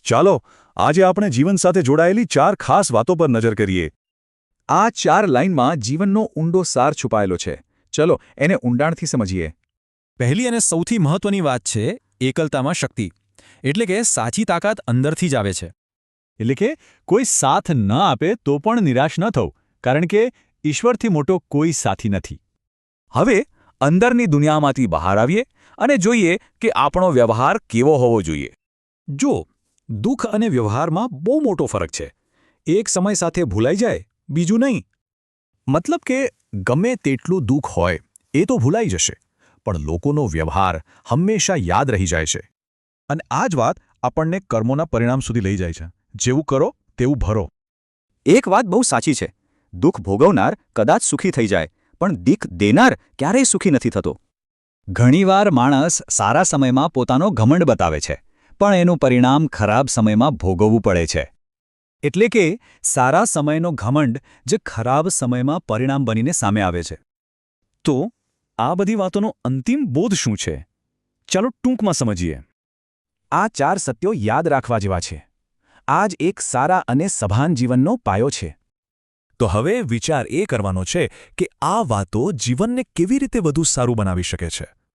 ચાલો આજે આપણે જીવન સાથે જોડાયેલી 4 ખાસ વાતો પર નજર કરીએ. આ 4 લાઇનમાં જીવનનો ઊંડો સાર છુપાયેલો છે. ચલો એને ઊંડાણથી સમજીએ. પહેલી અને સૌથી મહત્વની વાત છે એકલતામાં શક્તિ. એટલે કે સાચી તાકાત અંદરથી જ આવે છે. એટલે કે કોઈ સાથ ન આપે તો પણ નિરાશ ન થવું, કારણ કે ઈશ્વરથી મોટો કોઈ સાથી નથી. હવે અંદરની દુનિયામાંથી બહાર આવીએ અને જોઈએ કે આપણો વ્યવહાર કેવો હોવો જોઈએ. જો દુઃખ અને વ્યવહારમાં બહુ મોટો ફરક છે. એક સમય સાથે ભૂલાઈ જાય, બીજું નહીં. મતલબ કે ગમે તેટલું દુઃખ હોય એ તો ભૂલાઈ જશે, પણ લોકોનો વ્યવહાર હંમેશા યાદ રહી જાય છે. અને આ જ વાત આપણને કર્મોના પરિણામ સુધી લઈ જાય છે. જેવું કરો તેવું ભરો. એક વાત બહુ સાચી છે. દુઃખ ભોગવનાર કદાચ સુખી થઈ જાય, પણ દીક દેનાર ક્યારેય સુખી નથી થતો. ઘણીવાર માણસ સારા સમયમાં પોતાનો ઘમંડ બતાવે છે, પણ એનું પરિણામ ખરાબ સમયમાં ભોગવવું પડે છે. એટલે કે સારા સમયનો ઘમંડ જે ખરાબ સમયમાં પરિણામ બનીને સામે આવે છે. તો આ બધી વાતોનો અંતિમ બોધ શું છે? ચાલો ટૂંકમાં સમજીએ. આ 4 સત્યો યાદ રાખવા જેવા છે. આ જ એક સારા અને સભાન જીવનનો પાયો છે. તો હવે વિચાર એ કરવાનો છે કે આ વાતો જીવનને કેવી રીતે વધુ સારું બનાવી શકે છે.